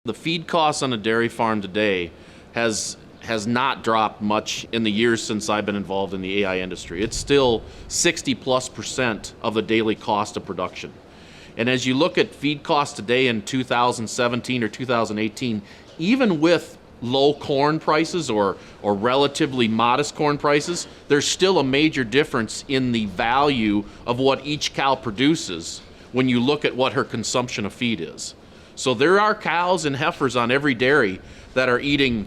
The feed costs on a dairy farm today has not dropped much in the years since I've been involved in the AI industry. It's still 60+% of the daily cost of production. And as you look at feed costs today in 2017 or 2018, even with low corn prices or relatively modest corn prices, there's still a major difference in the value of what each cow produces when you look at what her consumption of feed is. So there are cows and heifers on every dairy that are eating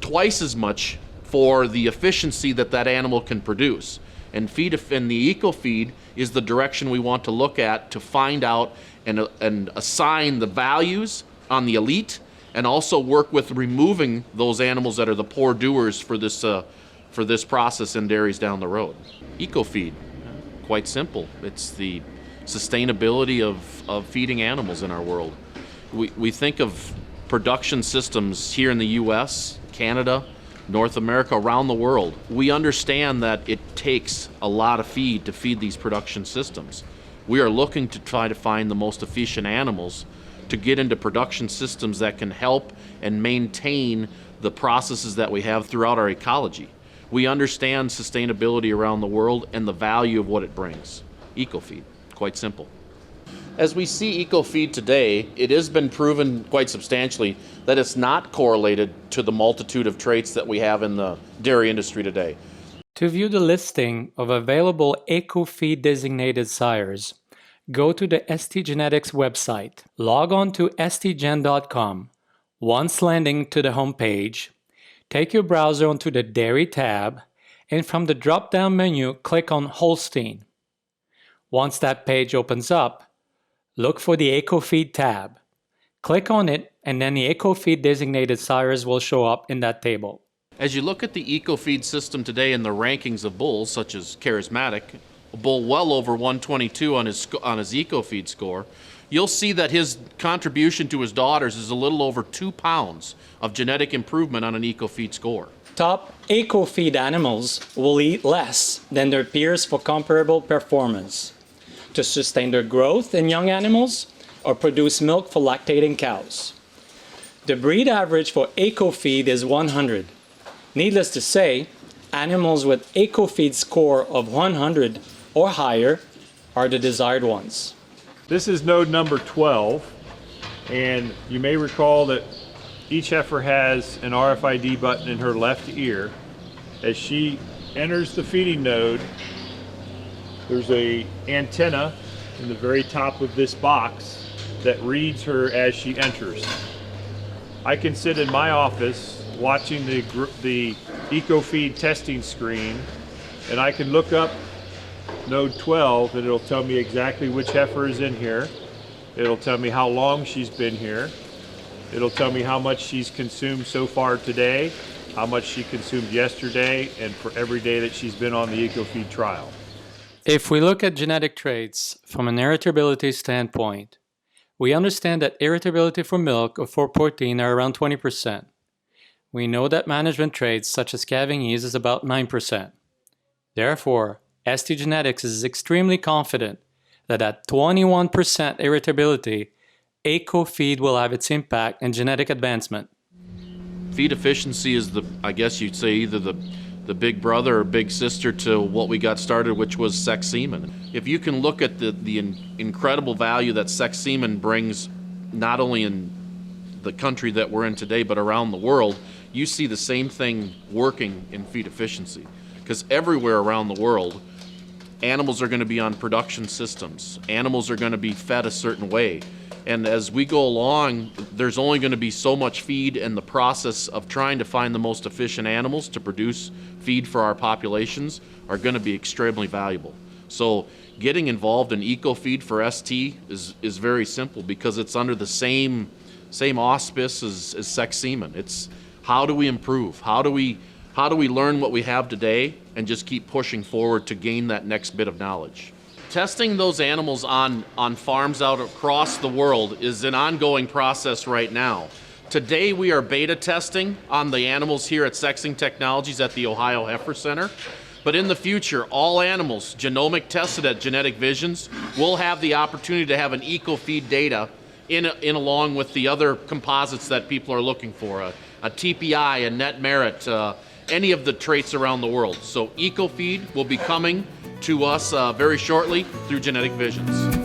twice as much for the efficiency that that animal can produce. And the Ecofeed is the direction we want to look at to find out and assign the values on the elite, and also work with removing those animals that are the poor doers for this process in dairies down the road. Ecofeed, quite simple. It's the sustainability of feeding animals in our world. We think of production systems here in the US, Canada, North America, around the world. We understand that it takes a lot of feed to feed these production systems. We are looking to try to find the most efficient animals to get into production systems that can help and maintain the processes that we have throughout our ecology. We understand sustainability around the world and the value of what it brings. Ecofeed, quite simple. As we see Ecofeed today, it has been proven quite substantially that it's not correlated to the multitude of traits that we have in the dairy industry today. To view the listing of available Ecofeed designated sires, go to the STGenetics website, log on to stgen.com. Once landing to the home page, take your browser onto the Dairy tab, and from the drop-down menu, click on Holstein. Once that page opens up, look for the Ecofeed tab. Click on it, and then the Ecofeed designated sires will show up in that table. As you look at the Ecofeed system today in the rankings of bulls, such as Charismatic, a bull well over 122 on his Ecofeed score, you'll see that his contribution to his daughters is a little over 2 pounds of genetic improvement on an Ecofeed score. Top Ecofeed animals will eat less than their peers for comparable performance to sustain their growth in young animals or produce milk for lactating cows. The breed average for Ecofeed is 100. Needless to say, animals with Ecofeed score of 100 or higher are the desired ones. This is node number 12, and you may recall that each heifer has an RFID button in her left ear. As she enters the feeding node, there's an antenna in the very top of this box that reads her as she enters. I can sit in my office watching the Ecofeed testing screen, and I can look up node 12 and it'll tell me exactly which heifer is in here. It'll tell me how long she's been here. It'll tell me how much she's consumed so far today, how much she consumed yesterday, and for every day that she's been on the Ecofeed trial. If we look at genetic traits from an irritability standpoint, we understand that irritability for milk or for protein are around 20%. We know that management traits such as calving ease is about 9%. Therefore, STGenetics is extremely confident that at 21% irritability, Ecofeed will have its impact in genetic advancement. Feed efficiency is I guess you'd say either the big brother or big sister to what we got started, which was sex semen. If you can look at the incredible value that sex semen brings, not only in the country that we're in today, but around the world, you see the same thing working in feed efficiency. Because everywhere around the world, animals are going to be on production systems. Animals are going to be fed a certain way. And as we go along, there's only going to be so much feed, and the process of trying to find the most efficient animals to produce feed for our populations are going to be extremely valuable. So getting involved in Ecofeed for ST is very simple, because it's under the same same auspice as sex semen. It's how do we improve? How do we learn what we have today and just keep pushing forward to gain that next bit of knowledge? Testing those animals on farms out across the world is an ongoing process right now. Today we are beta testing on the animals here at Sexing Technologies at the Ohio Heifer Center. But in the future, all animals genomic tested at Genetic Visions will have the opportunity to have an Ecofeed data in along with the other composites that people are looking for, a TPI, a net merit, any of the traits around the world. So Ecofeed will be coming to us very shortly through Genetic Visions.